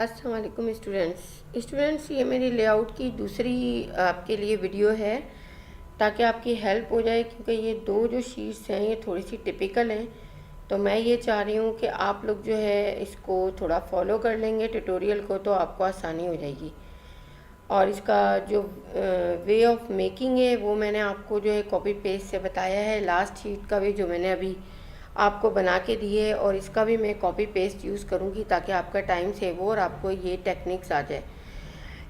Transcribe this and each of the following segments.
अस्सलाम वालेकुम स्टूडेंट्स, ये मेरी लेआउट की दूसरी आपके लिए वीडियो है ताकि आपकी हेल्प हो जाए, क्योंकि ये दो जो शीट्स हैं ये थोड़ी सी टिपिकल हैं। तो मैं ये चाह रही हूँ कि आप लोग जो है इसको थोड़ा फॉलो कर लेंगे ट्यूटोरियल को, तो आपको आसानी हो जाएगी। और इसका जो वे ऑफ मेकिंग है वो मैंने आपको जो है कॉपी पेस्ट से बताया है। लास्ट शीट का भी जो मैंने अभी आपको बना के दी है, और इसका भी मैं कॉपी पेस्ट यूज़ करूँगी ताकि आपका टाइम सेव हो और आपको ये टेक्निक्स आ जाए।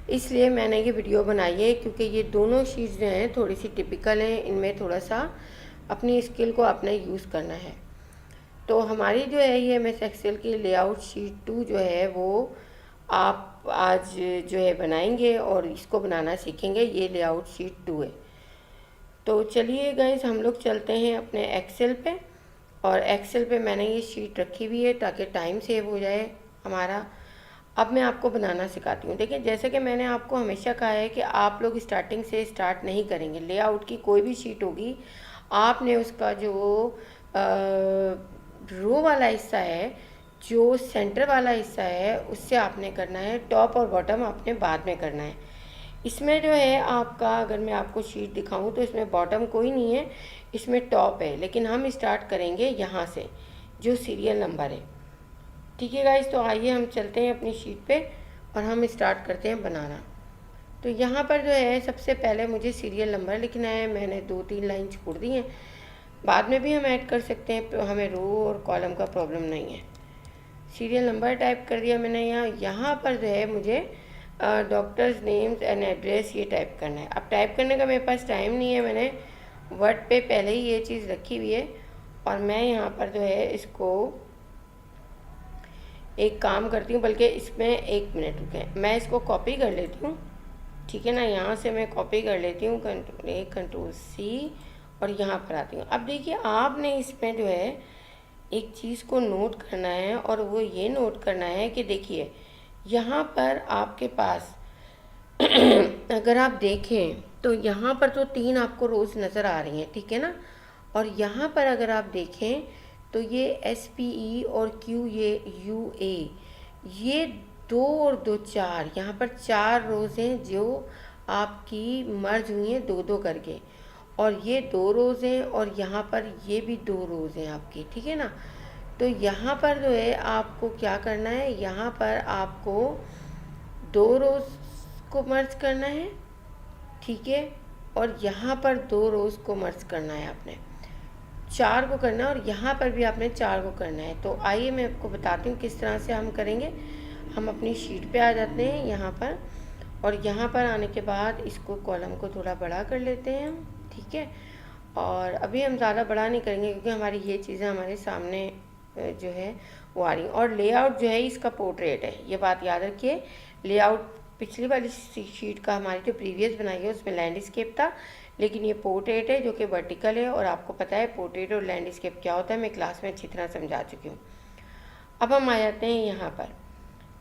इसलिए मैंने ये वीडियो बनाई है, क्योंकि ये दोनों शीट्स जो हैं थोड़ी सी टिपिकल हैं, इनमें थोड़ा सा अपनी स्किल को अपना यूज़ करना है। तो हमारी जो है ये एमएस एक्सेल की लेआउट शीट 2 जो है वो आप आज जो है बनाएंगे और इसको बनाना सीखेंगे। ये लेआउट शीट 2 है। तो चलिए गाइस, हम लोग चलते हैं अपने एक्सेल पे, और एक्सेल पे मैंने ये शीट रखी हुई है ताकि टाइम सेव हो जाए हमारा। अब मैं आपको बनाना सिखाती हूँ। देखिए, जैसे कि मैंने आपको हमेशा कहा है कि आप लोग स्टार्टिंग से स्टार्ट नहीं करेंगे। लेआउट की कोई भी शीट होगी, आपने उसका जो रो वाला हिस्सा है, जो सेंटर वाला हिस्सा है, उससे आपने करना है। टॉप और बॉटम आपने बाद में करना है। इसमें जो है आपका, अगर मैं आपको शीट दिखाऊं तो इसमें बॉटम कोई नहीं है, इसमें टॉप है। लेकिन हम स्टार्ट करेंगे यहाँ से, जो सीरियल नंबर है। ठीक है गाइस, तो आइए हम चलते हैं अपनी शीट पे और हम स्टार्ट करते हैं बनाना। तो यहाँ पर जो है सबसे पहले मुझे सीरियल नंबर लिखना है। मैंने 2-3 लाइन छोड़ दी हैं, बाद में भी हम ऐड कर सकते हैं, तो हमें रो और कॉलम का प्रॉब्लम नहीं है। सीरियल नंबर टाइप कर दिया मैंने यहाँ। यहाँ पर जो है मुझे डॉक्टर्स नेम्स एंड एड्रेस ये टाइप करना है। अब टाइप करने का मेरे पास टाइम नहीं है, मैंने वर्ड पे पहले ही ये चीज़ रखी हुई है। और मैं यहाँ पर जो है इसको एक काम करती हूँ, बल्कि इसमें 1 मिनट रुकें, मैं इसको कॉपी कर लेती हूँ। ठीक है ना, यहाँ से मैं कॉपी कर लेती हूँ, Ctrl+A Ctrl+C, और यहाँ पर आती हूँ। अब देखिए, आपने इसमें जो है एक चीज़ को नोट करना है, और वो ये नोट करना है कि देखिए यहाँ पर आपके पास अगर आप देखें तो यहाँ पर तो 3 आपको रोज़ नज़र आ रही हैं, ठीक है ना। और यहाँ पर अगर आप देखें तो ये SPE और Q, ये UA, ये 2 और 2 4, यहाँ पर 4 रोज़ हैं जो आपकी मर्ज हुई हैं 2-2 करके, और ये 2 रोज़ हैं, और यहाँ पर ये भी 2 रोज़ हैं आपकी, ठीक है ना। तो यहाँ पर जो है आपको क्या करना है, यहाँ पर आपको 2 रोज़ को मर्ज करना है, ठीक है, और यहाँ पर 2 रोज़ को मर्ज करना है आपने, 4 को करना है, और यहाँ पर भी आपने 4 को करना है। तो आइए मैं आपको बताती हूँ किस तरह से हम करेंगे। हम अपनी शीट पे आ जाते हैं यहाँ पर, और यहाँ पर आने के बाद इसको कॉलम को थोड़ा बड़ा कर लेते हैं हम, ठीक है। और अभी हम ज़्यादा बड़ा नहीं करेंगे, क्योंकि हमारी ये चीज़ें हमारे सामने जो है वो आ रही हैं। और लेआउट जो है इसका पोर्ट्रेट है, ये बात याद रखिए। लेआउट पिछली वाली शीट का हमारी जो प्रीवियस बनाई है उसमें लैंडस्केप था, लेकिन ये पोर्ट्रेट है जो कि वर्टिकल है। और आपको पता है पोर्ट्रेट और लैंडस्केप क्या होता है, मैं क्लास में अच्छी तरह समझा चुकी हूँ। अब हम आ जाते हैं यहाँ पर।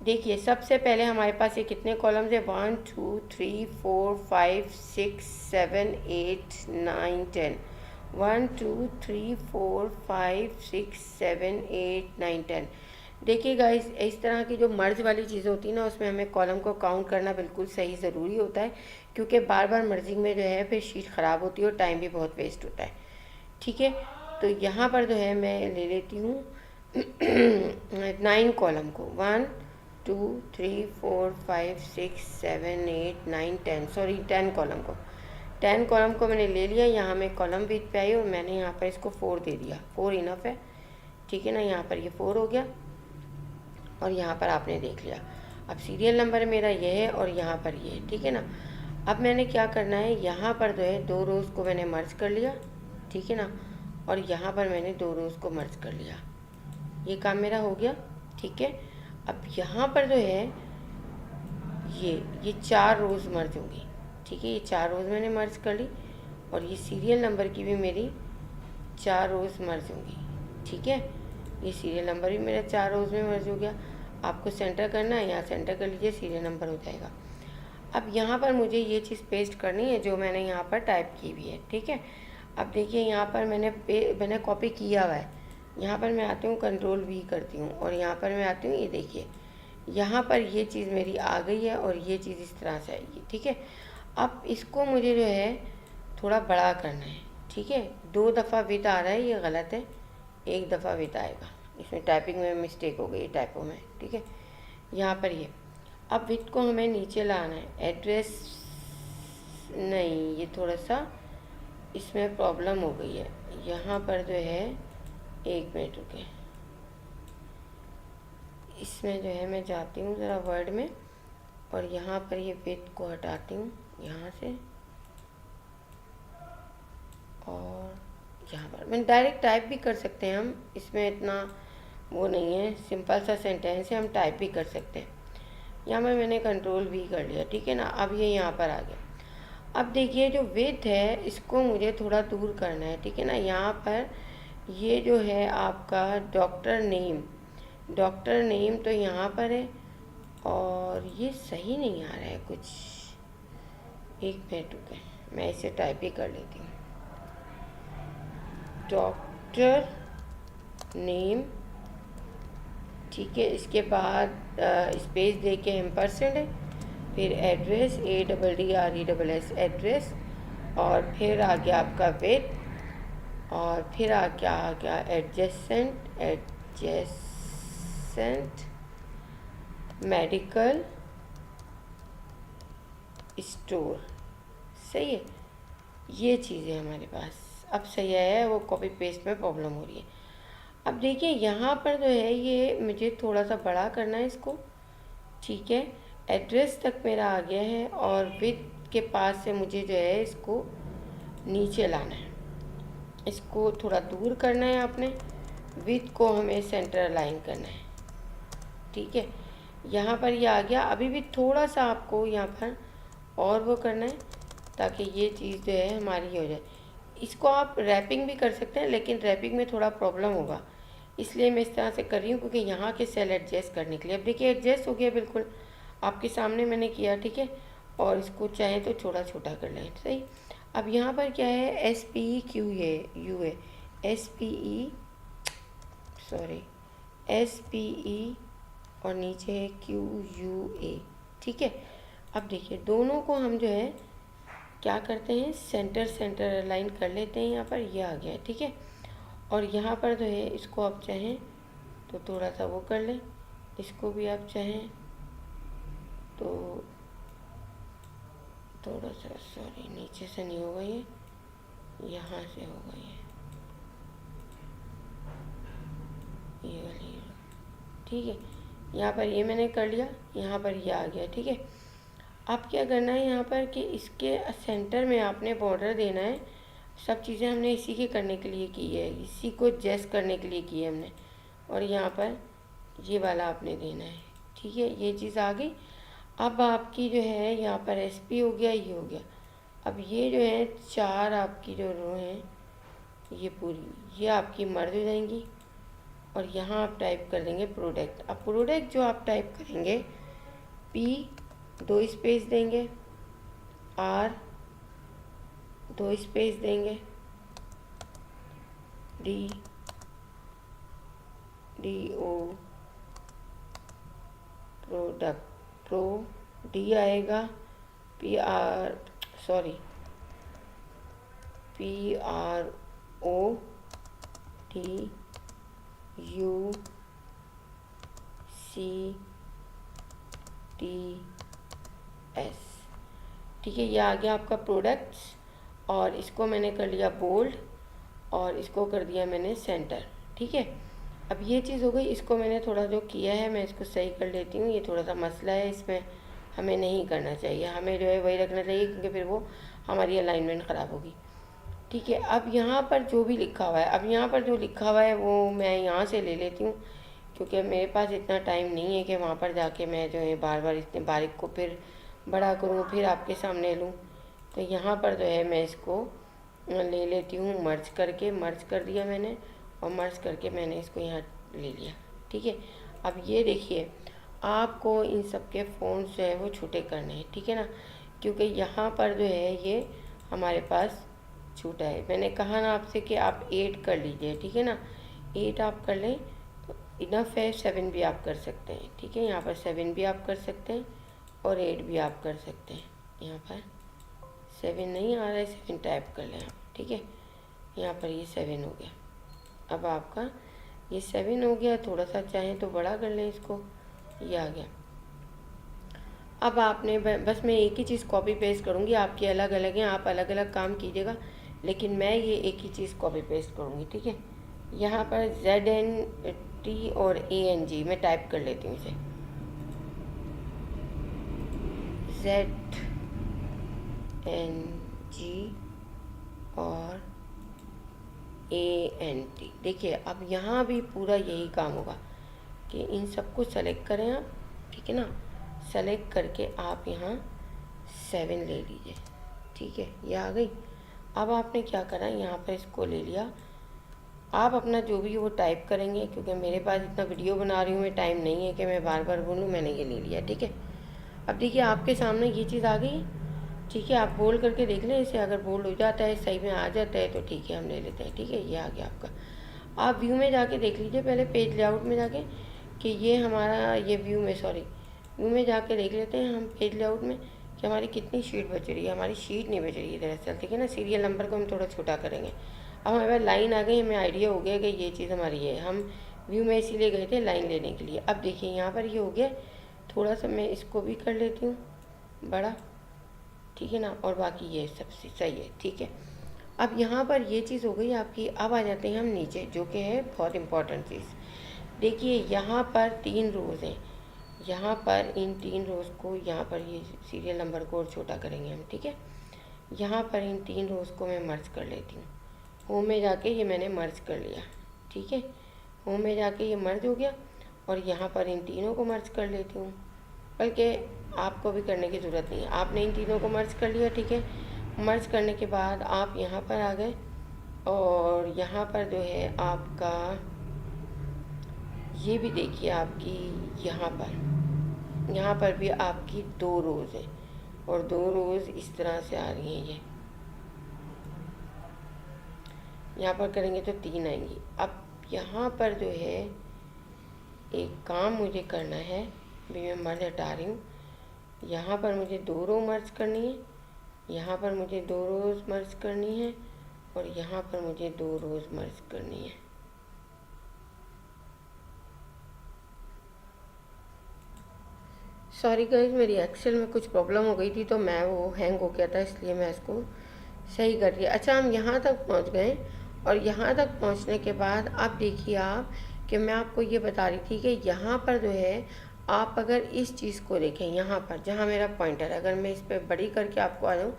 देखिए, सबसे पहले हमारे पास ये कितने कॉलम्स है, 1 2 3 4 5 6 7 8 9 10, 1 2 3 4 5 6 7 8 9 10। देखिए गाइस, इस तरह की जो मर्ज वाली चीज़ें होती है ना, उसमें हमें कॉलम को काउंट करना बिल्कुल सही ज़रूरी होता है, क्योंकि बार बार मर्जिंग में जो है फिर शीट ख़राब होती है और टाइम भी बहुत वेस्ट होता है, ठीक है। तो यहाँ पर जो है मैं ले लेती हूँ 9 कॉलम को, 1 2 3 4 5 6 7 8 9 10, सॉरी 10 कॉलम को, 10 कॉलम को मैंने ले लिया। यहाँ मैं कॉलम विथ पे आई और मैंने यहाँ पर इसको 4 दे दिया, 4 इनफ है, ठीक है ना। यहाँ पर ये 4 हो गया, और यहाँ पर आपने देख लिया। अब सीरियल नंबर मेरा ये है और यहाँ पर ये है, ठीक है ना। अब मैंने क्या करना है, यहाँ पर जो है 2 रोज़ को मैंने मर्ज कर लिया, ठीक है ना, और यहाँ पर मैंने 2 रोज़ को मर्ज कर लिया। ये काम मेरा हो गया, ठीक है। अब यहाँ पर जो है ये 4 रोज़ मर्ज होंगी, ठीक है। ये 4 रोज़ मैंने मर्ज कर ली, और ये सीरियल नंबर की भी मेरी 4 रोज़ मर्ज होंगी, ठीक है। ये सीरियल नंबर भी मेरा 4 रोज़ में मर्ज हो गया। आपको सेंटर करना है, यहाँ सेंटर कर लीजिए, सीरियल नंबर हो जाएगा। अब यहाँ पर मुझे ये चीज़ पेस्ट करनी है जो मैंने यहाँ पर टाइप की हुई है, ठीक है। अब देखिए, यहाँ पर मैंने कॉपी किया हुआ है। यहाँ पर मैं आती हूँ, Ctrl+V करती हूँ, और यहाँ पर मैं आती हूँ, ये देखिए यहाँ पर ये चीज़ मेरी आ गई है और ये चीज़ इस तरह से आएगी, ठीक है। अब इसको मुझे जो है थोड़ा बड़ा करना है, ठीक है। 2 दफ़ा विथ आ रहा है, ये गलत है, 1 दफ़ा विथ आएगा। इसमें टाइपिंग में मिस्टेक हो गई, टाइपो में, ठीक है। यहाँ पर ये अब विथ को हमें नीचे लाना है। एड्रेस नहीं, ये थोड़ा सा इसमें प्रॉब्लम हो गई है। यहाँ पर जो है 1 मिनट रुके, इसमें जो है मैं जाती हूँ ज़रा वर्ड में और यहाँ पर ये विथ को हटाती हूँ यहाँ से और यहाँ पर मैं डायरेक्ट टाइप भी कर सकते हैं हम, इसमें इतना वो नहीं है, सिंपल सा सेंटेंस है, हम टाइप भी कर सकते हैं। यहाँ पर मैंने कंट्रोल भी कर लिया, ठीक है ना। अब ये यहाँ पर आ गया। अब देखिए जो विथ है इसको मुझे थोड़ा दूर करना है, ठीक है ना। यहाँ पर ये जो है आपका डॉक्टर नेम तो यहाँ पर है और ये सही नहीं आ रहा है कुछ। 1 मिनट रुके, मैं इसे टाइप ही कर लेती हूँ। डॉक्टर नेम, ठीक है। इसके बाद स्पेस दे के एम्परसेंड है, फिर एड्रेस ADDRESS एड्रेस, और फिर आ गया आपका विथ, और फिर आ गया एडजेसेंट मेडिकल स्टोर। सही है, ये चीज़ें हमारे पास अब सही है। वो कॉपी पेस्ट में प्रॉब्लम हो रही है। अब देखिए यहाँ पर जो है ये मुझे थोड़ा सा बड़ा करना है इसको, ठीक है। एड्रेस तक मेरा आ गया है और विथ के पास से मुझे जो है इसको नीचे लाना है, इसको थोड़ा दूर करना है आपने। विथ को हमें सेंटर अलाइन करना है, ठीक है। यहाँ पर ये आ गया। अभी भी थोड़ा सा आपको यहाँ पर और वो करना है ताकि ये चीज़ जो है हमारी हो जाए। इसको आप रैपिंग भी कर सकते हैं, लेकिन रैपिंग में थोड़ा प्रॉब्लम होगा, इसलिए मैं इस तरह से कर रही हूँ क्योंकि यहाँ के सेल एडजस्ट करने के लिए। अब देखिए एडजस्ट हो गया, बिल्कुल आपके सामने मैंने किया, ठीक है। और इसको चाहे तो छोटा छोटा कर लें, सही। अब यहाँ पर क्या है, SPEQUA SPE और नीचे है QUA, ठीक है। अब देखिए दोनों को हम जो है क्या करते हैं, सेंटर अलाइन कर लेते हैं। यहाँ पर ये आ गया है, ठीक है। और यहाँ पर जो है इसको आप चाहें तो थोड़ा सा वो कर लें, इसको भी आप चाहें तो थोड़ा सा, सॉरी नीचे से नहीं होगा, ये यहाँ से होगा, ये वाली, ठीक है। यहाँ पर ये मैंने कर लिया, यहाँ पर ये आ गया, ठीक है। अब क्या करना है यहाँ पर कि इसके सेंटर में आपने बॉर्डर देना है। सब चीज़ें हमने इसी के करने के लिए की है, इसी को जेस्ट करने के लिए की है हमने। और यहाँ पर ये वाला आपने देना है, ठीक है। ये चीज़ आ गई। अब आपकी जो है यहाँ पर SP हो गया, ये हो गया। अब ये जो है 4 आपकी जो रो हैं ये पूरी, ये आपकी मर्ज हो जाएंगी। और यहाँ आप टाइप कर देंगे प्रोडक्ट। अब प्रोडक्ट जो आप टाइप करेंगे, P 2 स्पेस देंगे, R 2 स्पेस देंगे, DO प्रोडक्ट, D आएगा, PRODUCTS, ठीक है। ये आ गया आपका प्रोडक्ट्स। और इसको मैंने कर लिया बोल्ड और इसको कर दिया मैंने सेंटर, ठीक है। अब ये चीज़ हो गई। इसको मैंने थोड़ा जो किया है मैं इसको सही कर लेती हूँ। ये थोड़ा सा मसला है, इसमें हमें नहीं करना चाहिए, हमें जो है वही रखना चाहिए क्योंकि फिर वो हमारी अलाइनमेंट ख़राब होगी, ठीक है। अब यहाँ पर जो भी लिखा हुआ है, अब यहाँ पर जो लिखा हुआ है वो मैं यहाँ से ले लेती हूँ क्योंकि मेरे पास इतना टाइम नहीं है कि वहाँ पर जाके मैं जो है बार बार इतने बारीक को फिर बड़ा करूँ फिर आपके सामने लूँ। तो यहाँ पर जो है मैं इसको ले लेती हूँ, मर्ज कर दिया मैंने, और मर्ज करके मैंने इसको यहाँ ले लिया, ठीक है। अब ये देखिए आपको इन सब के फ़ॉन्ट्स जो है वो छोटे करने हैं, ठीक है ना, क्योंकि यहाँ पर जो है ये हमारे पास छोटा है। मैंने कहा ना आपसे कि आप 8 कर लीजिए, ठीक है ना, 8 आप कर लें तो इनफ है, 7 भी आप कर सकते हैं, ठीक है। यहाँ पर 7 भी आप कर सकते हैं और 8 भी आप कर सकते हैं। यहाँ पर 7 नहीं आ रहा है, 7 टाइप कर लें आप, ठीक है। यहाँ पर ये 7 हो गया। अब आपका ये 7 हो गया, थोड़ा सा चाहें तो बड़ा कर लें इसको, ये आ गया। अब आपने बस मैं एक ही चीज़ कॉपी पेस्ट करूँगी, आपकी अलग अलग हैं, आप अलग अलग काम कीजिएगा, लेकिन मैं ये एक ही चीज़ कॉपी पेस्ट करूँगी, ठीक है। यहाँ पर ZNT और ANG मैं टाइप कर लेती हूँ इसे, ZNG और ANT। देखिए अब यहाँ भी पूरा यही काम होगा कि इन सबको सेलेक्ट करें आप, ठीक है ना। सेलेक्ट करके आप यहाँ 7 ले लीजिए, ठीक है, ये आ गई। अब आपने क्या करा, यहाँ पर इसको ले लिया। आप अपना जो भी वो टाइप करेंगे, क्योंकि मेरे पास इतना वीडियो बना रही हूँ मैं, टाइम नहीं है कि मैं बार बार बोलूँ, मैंने ये ले लिया, ठीक है। अब देखिए आपके सामने ये चीज़ आ गई, ठीक है। आप बोल्ड करके देख लें इसे, अगर बोल्ड हो जाता है, सही में आ जाता है तो ठीक है, हम ले लेते हैं, ठीक है। ये आ गया आपका। आप व्यू में जाके देख लीजिए पहले, पेज लेआउट में जाके, कि ये हमारा ये व्यू में जाके देख लेते हैं हम पेज लेआउट में कि हमारी कितनी शीट बच रही है। हमारी शीट नहीं बच रही है दरअसल, ठीक है ना। सीरियल नंबर को हम थोड़ा छोटा करेंगे। अब हमारे पास लाइन आ गई, हमें आइडिया हो गया कि ये चीज़ हमारी है। हम व्यू में इसीलिए गए थे लाइन लेने के लिए। अब देखिए यहाँ पर ये हो गया, थोड़ा सा मैं इसको भी कर लेती हूँ बड़ा, ठीक है ना। और बाकी ये सबसे सही है, ठीक है। अब यहाँ पर ये चीज़ हो गई आपकी। अब आ जाते हैं हम नीचे, जो कि है बहुत इम्पॉर्टेंट चीज़। देखिए यहाँ पर 3 रोज़ हैं, यहाँ पर इन 3 रोज़ को, यहाँ पर ये सीरियल नंबर को और छोटा करेंगे हम, ठीक है। यहाँ पर इन 3 रोज़ को मैं मर्ज कर लेती हूँ। होम में जाके ये मैंने मर्ज कर लिया, ठीक है। होम में जाके ये मर्ज हो गया और यहाँ पर इन तीनों को मर्ज कर लेती हूँ, बल्कि आपको भी करने की ज़रूरत नहीं है। आपने इन तीनों को मर्ज कर लिया, ठीक है। मर्ज करने के बाद आप यहाँ पर आ गए और यहाँ पर जो है आपका ये भी देखिए, आपकी यहाँ पर भी आपकी 2 रोज़ हैं और 2 रोज़ इस तरह से आ रही हैं। ये यहाँ पर करेंगे तो 3 आएंगी। अब यहाँ पर जो है एक काम मुझे करना है, भी मैं मर्ज हटा रही हूँ। यहाँ पर मुझे 2 रो मर्ज करनी है, यहाँ पर मुझे 2 रोज़ मर्ज करनी है और यहाँ पर मुझे 2 रोज़ मर्ज करनी है। सॉरी गाइस, मेरी एक्सेल में कुछ प्रॉब्लम हो गई थी तो मैं वो हैंग हो गया था, इसलिए मैं इसको सही कर दिया। अच्छा, हम यहाँ तक पहुँच गए और यहाँ तक पहुँचने के बाद अब देखिए आप कि मैं आपको ये बता रही थी कि यहाँ पर जो है आप अगर इस चीज़ को देखें, यहाँ पर जहाँ मेरा पॉइंटर है, अगर मैं इस पर बड़ी करके आपको आ जाऊँ,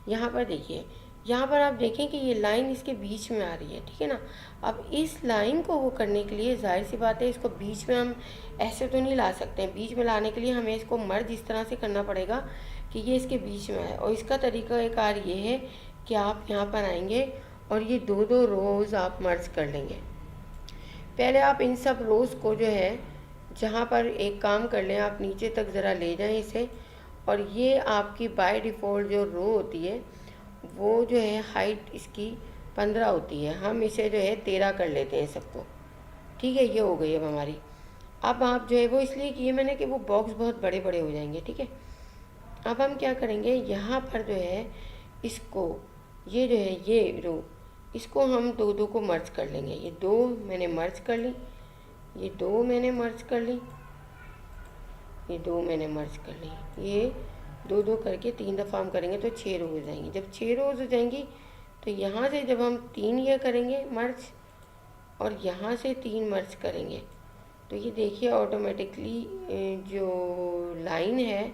यहाँ पर देखिए, यहाँ पर आप देखें कि ये लाइन इसके बीच में आ रही है, ठीक है ना। अब इस लाइन को वो करने के लिए जाहिर सी बात है, इसको बीच में हम ऐसे तो नहीं ला सकते हैं। बीच में लाने के लिए हमें इसको मर्ज इस तरह से करना पड़ेगा कि ये इसके बीच में आए। और इसका तरीक़ाकार ये है कि आप यहाँ पर आएंगे और ये 2-2 रोज़ आप मर्ज कर लेंगे। पहले आप इन सब रोज़ को जो है, जहाँ पर एक काम कर लें, आप नीचे तक ज़रा ले जाएं इसे, और ये आपकी बाय डिफ़ॉल्ट जो रो होती है वो जो है हाइट इसकी 15 होती है। हम इसे जो है 13 कर लेते हैं सबको, ठीक है। ये हो गई अब हमारी। अब आप जो है वो इसलिए किए मैंने कि वो बॉक्स बहुत बड़े बड़े हो जाएंगे, ठीक है। अब हम क्या करेंगे, यहाँ पर जो है इसको, ये जो है ये रो, इसको हम 2-2 को मर्ज कर लेंगे। ये 2 मैंने मर्ज कर ली, ये 2 मैंने मर्ज कर ली, ये 2 मैंने मर्ज कर ली। ये 2-2 करके 3 दफ़ा हम करेंगे तो 6 रोज़ हो जाएंगी। जब 6 रोज़ हो जाएंगी तो यहाँ से जब हम 3 ये करेंगे मर्ज और यहाँ से 3 मर्ज करेंगे तो ये देखिए ऑटोमेटिकली जो लाइन है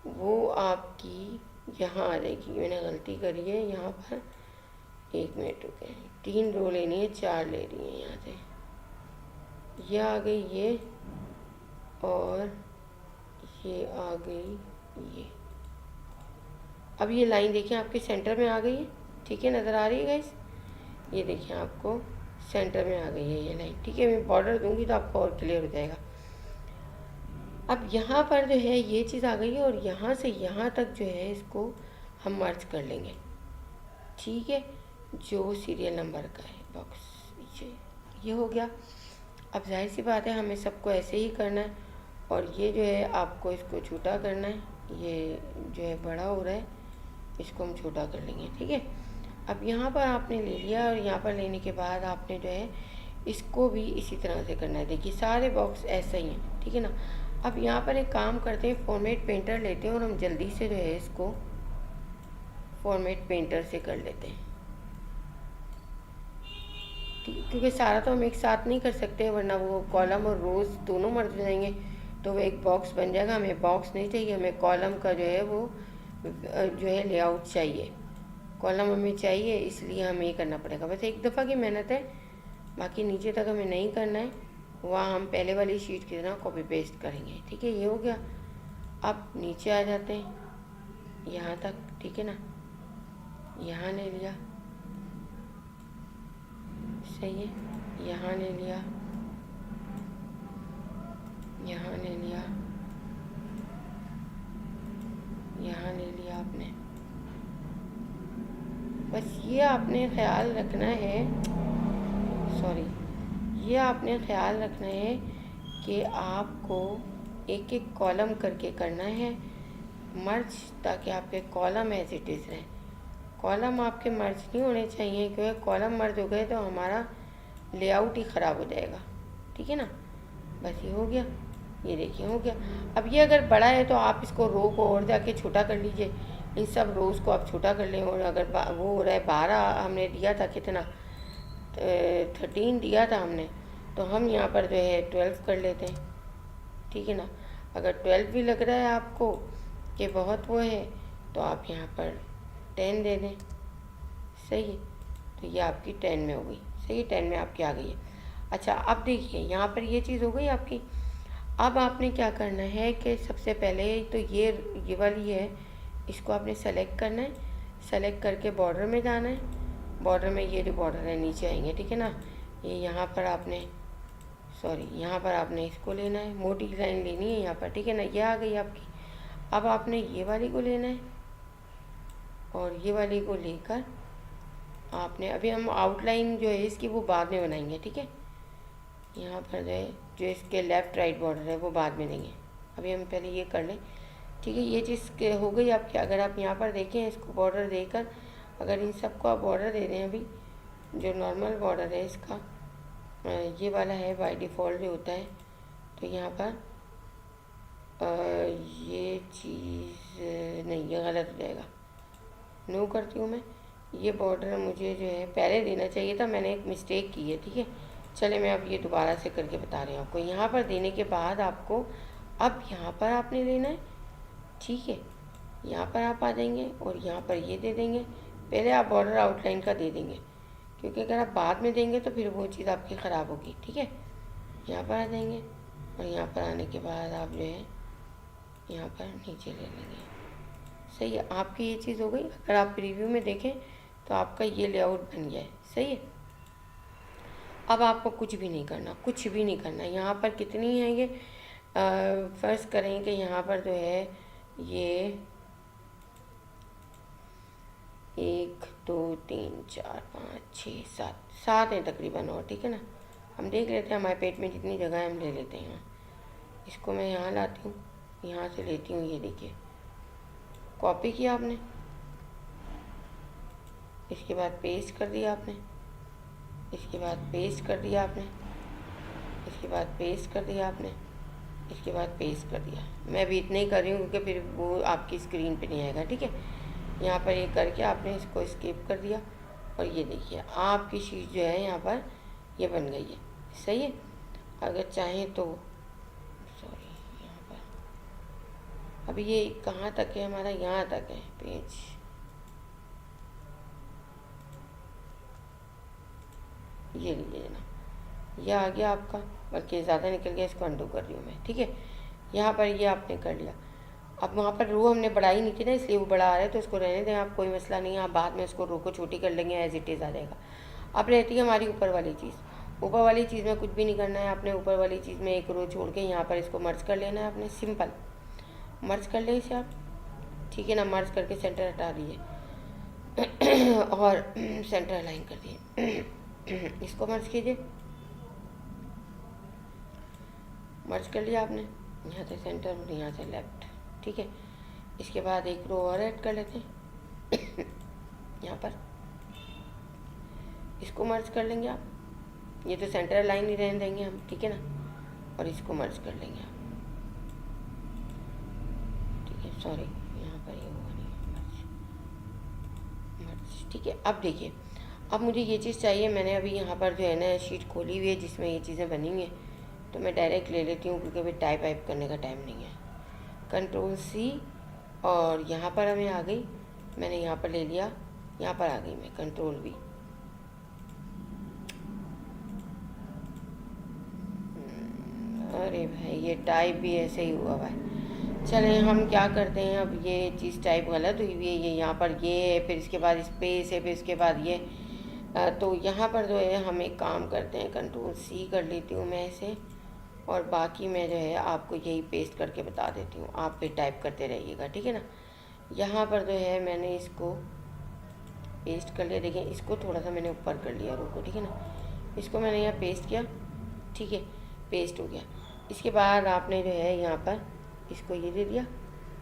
वो आपकी यहाँ आ जाएगी। मैंने गलती करी है यहाँ पर, 1 मिनट रुके, 3 रो लेनी है, 4 ले रही है यहाँ से। ये आ गई ये, और ये आ गई ये। अब ये लाइन देखिए आपके सेंटर में आ गई है, ठीक है, नज़र आ रही है गाइस। ये देखिए आपको सेंटर में आ गई है ये लाइन, ठीक है। मैं बॉर्डर दूंगी तो आपको और क्लियर हो जाएगा। अब यहाँ पर जो है ये चीज़ आ गई है और यहाँ से यहाँ तक जो है इसको हम मर्ज कर लेंगे, ठीक है, जो सीरियल नंबर का है बॉक्स नीचे। ये हो गया। अब जाहिर सी बात है हमें सबको ऐसे ही करना है, और ये जो है आपको इसको छोटा करना है, ये जो है बड़ा हो रहा है, इसको हम छोटा कर लेंगे, ठीक है। अब यहाँ पर आपने ले लिया, और यहाँ पर लेने के बाद आपने जो है इसको भी इसी तरह से करना है। देखिए सारे बॉक्स ऐसा ही हैं, ठीक है ना। अब यहाँ पर एक काम करते हैं, फॉर्मेट पेंटर लेते हैं और हम जल्दी से जो है इसको फॉर्मेट पेंटर से कर लेते हैं, क्योंकि सारा तो हम एक साथ नहीं कर सकते, वरना वो कॉलम और रोज़ दोनों मर जाएंगे, तो वो एक बॉक्स बन जाएगा। हमें बॉक्स नहीं चाहिए, हमें कॉलम का जो है वो जो है लेआउट चाहिए, कॉलम हमें चाहिए, इसलिए हमें ये करना पड़ेगा। बस एक दफ़ा की मेहनत है, बाकी नीचे तक हमें नहीं करना है, वहाँ हम पहले वाली शीट की तरह कॉपी पेस्ट करेंगे, ठीक है। ये हो गया। अब नीचे आ जाते हैं यहाँ तक, ठीक है ना, यहाँ ले लिया, सही है, यहाँ ले लिया, यहाँ ले लिया, यहाँ ले लिया आपने। बस ये आपने ख्याल रखना है, सॉरी, ये आपने ख्याल रखना है कि आपको एक एक कॉलम करके करना है मर्ज, ताकि आपके कॉलम एज इट इज़ रहें। कॉलम आपके मर्ज नहीं होने चाहिए, क्योंकि कॉलम मर्ज हो गए तो हमारा लेआउट ही ख़राब हो जाएगा, ठीक है ना। बस ये हो गया, ये देखिए हो गया। अब ये अगर बड़ा है तो आप इसको रो को और जाके छोटा कर लीजिए, इन सब रोज़ को आप छोटा कर लें। और अगर वो हो रहा है 12 हमने दिया था, कितना 13 दिया था हमने, तो हम यहाँ पर जो है 12 कर लेते हैं, ठीक है ना। अगर 12 भी लग रहा है आपको कि बहुत वो है, तो आप यहाँ पर 10 दे दें, सही है। तो ये आपकी 10 में हो गई, सही है, 10 में आपकी आ गई है। अच्छा अब देखिए यहाँ पर ये चीज़ हो गई आपकी। अब आपने क्या करना है कि सबसे पहले तो ये वाली है, इसको आपने सेलेक्ट करना है, सेलेक्ट करके बॉर्डर में जाना है, बॉर्डर में ये जो बॉर्डर है नीचे आएंगे, ठीक है ना। ये यहाँ पर आपने यहाँ पर आपने इसको लेना है, मोटी लाइन लेनी है यहाँ पर, ठीक है ना। ये आ गई आपकी। अब आपने ये वाली को लेना है, और ये वाली को लेकर आपने, अभी हम आउटलाइन जो है इसकी वो बाद में बनाएंगे, ठीक है। यहाँ पर जो इसके लेफ़्ट राइट बॉर्डर है वो बाद में देंगे, अभी हम पहले ये कर लें, ठीक है। ये चीज़ हो गई आपकी। अगर आप यहाँ पर देखें इसको बॉर्डर देकर, अगर इन सबको आप बॉर्डर दे दें, अभी जो नॉर्मल बॉर्डर है इसका ये वाला है बाय डिफ़ॉल्ट जो होता है, तो यहाँ पर ये चीज़ नहीं, ये गलत हो जाएगा, नो करती हूँ मैं। ये बॉर्डर मुझे जो है पहले देना चाहिए था, मैंने एक मिस्टेक की है, ठीक है। चले मैं अब ये दोबारा से करके बता रही हूँ आपको। यहाँ पर देने के बाद आपको अब यहाँ पर आपने लेना है, ठीक है। यहाँ पर आप आ जाएंगे और यहाँ पर ये दे देंगे। पहले आप बॉर्डर आउटलाइन का दे देंगे, क्योंकि अगर आप बाद में देंगे तो फिर वो चीज़ आपकी ख़राब होगी, ठीक है। यहाँ पर आ जाएंगे और यहाँ पर आने के बाद आप जो है यहाँ पर नीचे ले लेंगे, सही है। आपकी ये चीज़ हो गई। अगर आप प्रीव्यू में देखें तो आपका ये लेआउट बन गया है, सही है। अब आपको कुछ भी नहीं करना, कुछ भी नहीं करना। यहाँ पर कितनी है ये, फ़र्ज़ करें कि यहाँ पर जो है ये 1 2 3 4 5 6 7 है तकरीबन, और ठीक है ना। हम देख लेते हैं हमारे पेट में जितनी जगह है हम ले लेते हैं। इसको मैं यहाँ लाती हूँ, यहाँ से लेती हूँ, ये देखिए कॉपी किया आपने, इसके बाद पेस्ट कर दिया आपने, इसके बाद पेस्ट कर दिया आपने, इसके बाद पेस्ट कर दिया आपने, इसके बाद पेस्ट कर दिया। मैं अभी इतना ही कर रही हूँ क्योंकि फिर वो आपकी स्क्रीन पे नहीं आएगा, ठीक है। यहाँ पर ये करके आपने इसको स्किप कर दिया, और ये देखिए आपकी शीट जो है यहाँ पर ये बन गई है, सही है। अगर चाहें तो सॉरी, यहाँ पर अभी ये कहाँ तक है हमारा, यहाँ तक है पेज, ये लीजिए ना, ये आ गया आपका, बल्कि ज़्यादा निकल गया, इसको अंडू कर रही हूँ मैं, ठीक है। यहाँ पर ये आपने कर लिया। अब वहाँ पर रो हमने बढ़ाई नहीं थी ना, इसलिए वो बड़ा आ रहा है, तो इसको रहने दें आप, कोई मसला नहीं है। आप बाद में इसको रो को छोटी कर लेंगे, एज इट इज़ आ जाएगा। अब रहती है हमारी ऊपर वाली चीज़। ऊपर वाली चीज़ में कुछ भी नहीं करना है आपने। ऊपर वाली चीज़ में एक रो छोड़ के यहाँ पर इसको मर्ज कर लेना है आपने, सिंपल मर्ज कर ले इसे आप, ठीक है ना। मर्ज करके सेंटर हटा दिए और सेंटर अलाइन कर दिए। इसको मर्ज कीजिए, मर्ज कर लिया आपने, यहाँ से सेंटर और यहाँ से लेफ्ट, ठीक है। इसके बाद एक रो और ऐड कर लेते हैं यहाँ पर, इसको मर्ज कर लेंगे आप, ये तो सेंटर लाइन ही रहने देंगे हम, ठीक है ना, और इसको मर्ज कर लेंगे आप, ठीक है। सॉरी, यहाँ पर ये होगा नहीं, मर्ज, ठीक है। अब देखिए, अब मुझे ये चीज़ चाहिए, मैंने अभी यहाँ पर जो है ना शीट खोली हुई है जिसमें ये चीज़ें बनी हुई हैं, तो मैं डायरेक्ट ले लेती हूँ क्योंकि अभी टाइप वाइप करने का टाइम नहीं है। कंट्रोल सी, और यहाँ पर हमें आ गई, मैंने यहाँ पर ले लिया, यहाँ पर आ गई मैं, कंट्रोल वी। अरे भाई ये टाइप भी ऐसे ही हुआ भाई। चलें, हम क्या करते हैं, अब ये चीज़ टाइप गलत हुई हुई है, ये यहाँ पर ये है, फिर इसके बाद स्पेस है, फिर इसके बाद ये, तो यहाँ पर जो है हम एक काम करते हैं, कंट्रोल सी कर लेती हूँ मैं इसे, और बाकी मैं जो है आपको यही पेस्ट करके बता देती हूँ, आप फिर टाइप करते रहिएगा, ठीक है ना। यहाँ पर जो है मैंने इसको पेस्ट कर लिया, देखिए इसको थोड़ा सा मैंने ऊपर कर लिया, रुको, ठीक है ना, इसको मैंने यहाँ पेस्ट किया, ठीक है, पेस्ट हो गया। इसके बाद आपने जो है यहाँ पर इसको ये दे दिया,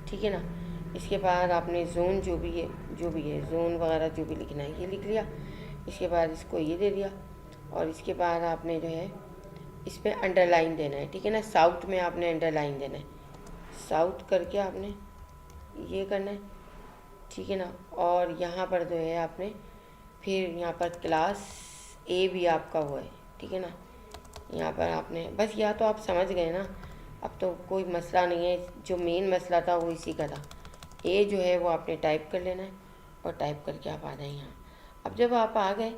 ठीक है ना। इसके बाद आपने जोन जो भी है जोन वगैरह जो भी लिखना है ये लिख लिया। इसके बाद इसको ये दे दिया, और इसके बाद आपने जो है इस पर अंडरलाइन देना है, ठीक है ना। साउथ में आपने अंडरलाइन देना है, साउथ करके आपने ये करना है, ठीक है ना। और यहाँ पर जो है आपने फिर यहाँ पर क्लास ए भी आपका हुआ है, ठीक है ना। यहाँ पर आपने बस, या तो आप समझ गए ना, अब तो कोई मसला नहीं है, जो मेन मसला था वो इसी का था। ए जो है वो आपने टाइप कर लेना है, और टाइप करके आप आ जाए यहाँ। अब जब आप आ गए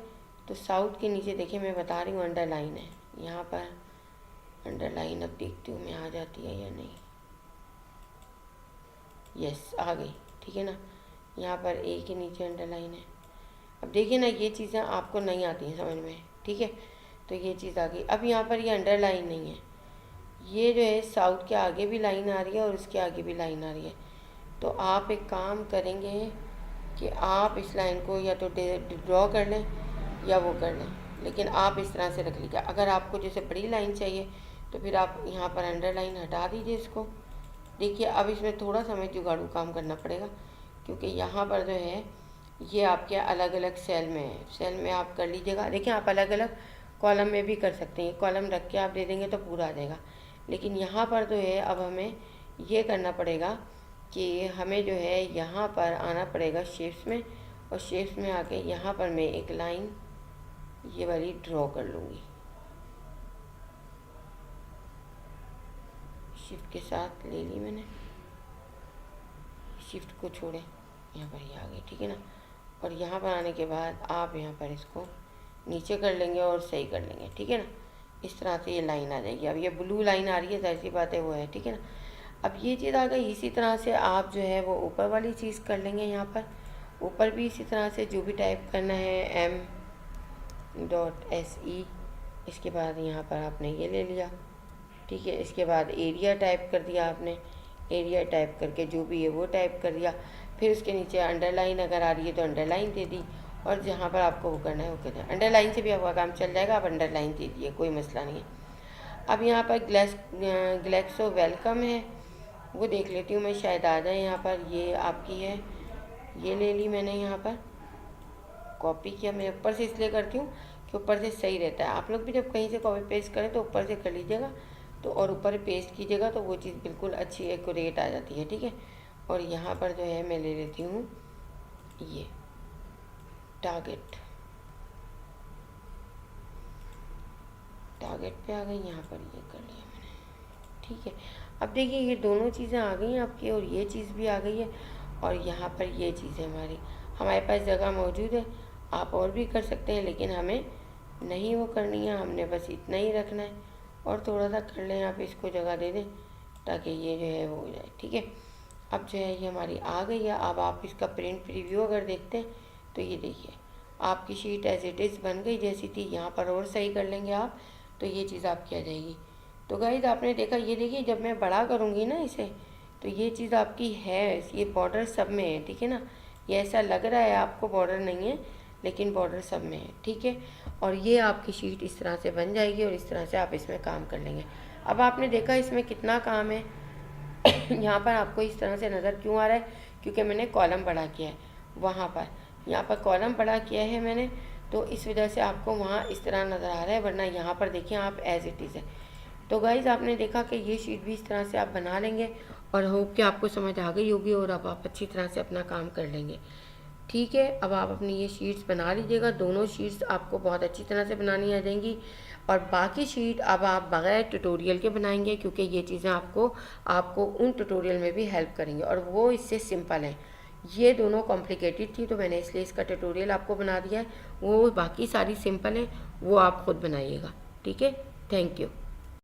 तो साउथ के नीचे देखिए, मैं बता रही हूँ अंडरलाइन है, यहाँ पर अंडरलाइन, अब देखती हूँ मैं आ जाती है या नहीं। यस, आ गई, ठीक है ना। यहाँ पर ए के नीचे अंडरलाइन है। अब देखिए ना, ये चीज़ें आपको नहीं आती हैं समझ में, ठीक है, तो ये चीज़ आ गई। अब यहाँ पर ये अंडरलाइन नहीं है, ये जो है साउथ के आगे भी लाइन आ रही है और उसके आगे भी लाइन आ रही है। तो आप एक काम करेंगे कि आप इस लाइन को या तो ड्रॉ कर लें या वो कर लें, लेकिन आप इस तरह से रख लीजिए। अगर आपको जैसे बड़ी लाइन चाहिए तो फिर आप यहाँ पर अंडरलाइन हटा दीजिए इसको। देखिए अब इसमें थोड़ा सा हमें जुगाड़ू काम करना पड़ेगा, क्योंकि यहाँ पर जो है ये आपके अलग अलग सेल में है, सेल में आप कर लीजिएगा। देखिए आप अलग अलग कॉलम में भी कर सकते हैं, कॉलम रख के आप दे देंगे तो पूरा आ जाएगा। लेकिन यहाँ पर जो है अब हमें ये करना पड़ेगा कि हमें जो है यहाँ पर आना पड़ेगा शेप्स में, और शेप्स में आके यहाँ पर मैं एक लाइन ये वाली ड्रॉ कर लूँगी, शिफ्ट के साथ ले ली मैंने, शिफ्ट को छोड़े, यहाँ पर ये आ गई, ठीक है ना। और यहाँ पर आने के बाद आप यहाँ पर इसको नीचे कर लेंगे और सही कर लेंगे, ठीक है ना। इस तरह से ये लाइन आ जाएगी। अब ये ब्लू लाइन आ रही है, जाहिर सी बात है वो है, ठीक है ना। अब ये चीज़ आ गई, इसी तरह से आप जो है वो ऊपर वाली चीज़ कर लेंगे। यहाँ पर ऊपर भी इसी तरह से जो भी टाइप करना है M.SE, इसके बाद यहाँ पर आपने ये ले लिया, ठीक है। इसके बाद एरिया टाइप कर दिया आपने, एरिया टाइप करके जो भी है वो टाइप कर दिया। फिर उसके नीचे अंडरलाइन अगर आ रही है तो अंडरलाइन दे दी, और जहाँ पर आपको वो करना है वो करना है। अंडरलाइन से भी आपका काम चल जाएगा, आप अंडरलाइन दे दिए, कोई मसला नहीं है। अब यहाँ पर ग्लैक्सो वेलकम है, वो देख लेती हूँ मैं, शायद आ जाए। यहाँ पर ये आपकी है, ये ले ली मैंने, यहाँ पर कॉपी किया। मैं ऊपर से इसलिए करती हूँ कि ऊपर से सही रहता है। आप लोग भी जब कहीं से कॉपी पेस्ट करें तो ऊपर से कर लीजिएगा, तो और ऊपर पेस्ट कीजिएगा तो वो चीज़ बिल्कुल अच्छी एक्यूरेट आ जाती है, ठीक है। और यहाँ पर जो है मैं ले लेती हूँ ये टारगेट पे आ गई, यहाँ पर ये कर लिया मैंने, ठीक है। अब देखिए ये दोनों चीज़ें आ गई हैं आपकी, और ये चीज़ भी आ गई है, और यहाँ पर ये चीज़ है हमारे पास जगह मौजूद है। आप और भी कर सकते हैं, लेकिन हमें नहीं वो करनी है, हमने बस इतना ही रखना है। और थोड़ा सा कर लें, आप इसको जगह दे दें ताकि ये जो है वो हो जाए, ठीक है। अब जो है ये हमारी आ गई है। अब आप इसका प्रिंट प्रीव्यू अगर देखते हैं तो ये देखिए आपकी शीट एज इट इज़ बन गई जैसी थी। यहाँ पर और सही कर लेंगे आप तो ये चीज़ आपकी आ जाएगी। तो गाइस आपने देखा, ये देखिए जब मैं बड़ा करूँगी ना इसे तो ये चीज़ आपकी है, ये बॉर्डर सब में है, ठीक है ना। ये ऐसा लग रहा है आपको बॉर्डर नहीं है, लेकिन बॉर्डर सब में है, ठीक है। और ये आपकी शीट इस तरह से बन जाएगी, और इस तरह से आप इसमें काम कर लेंगे। अब आपने देखा इसमें कितना काम है। यहाँ पर आपको इस तरह से नज़र क्यों आ रहा है, क्योंकि मैंने कॉलम बड़ा किया है वहाँ पर, यहाँ पर कॉलम बड़ा किया है मैंने, तो इस वजह से आपको वहाँ इस तरह नज़र आ रहा है, वरना यहाँ पर देखिए आप एज इट इज़ है। तो गाइज़ आपने देखा कि ये शीट भी इस तरह से आप बना लेंगे और होप कि आपको समझ आ गई होगी और अब आप अच्छी तरह से अपना काम कर लेंगे। ठीक है, अब आप अपनी ये शीट्स बना लीजिएगा, दोनों शीट्स आपको बहुत अच्छी तरह से बनानी आ जाएंगी। और बाकी शीट अब आप बगैर ट्यूटोरियल के बनाएंगे, क्योंकि ये चीज़ें आपको उन ट्यूटोरियल में भी हेल्प करेंगे और वो इससे सिंपल हैं। ये दोनों कॉम्प्लिकेटेड थी तो मैंने इसलिए इसका ट्यूटोरियल आपको बना दिया है। वो बाकी सारी सिंपल हैं, वो आप खुद बनाइएगा। ठीक है, थैंक यू।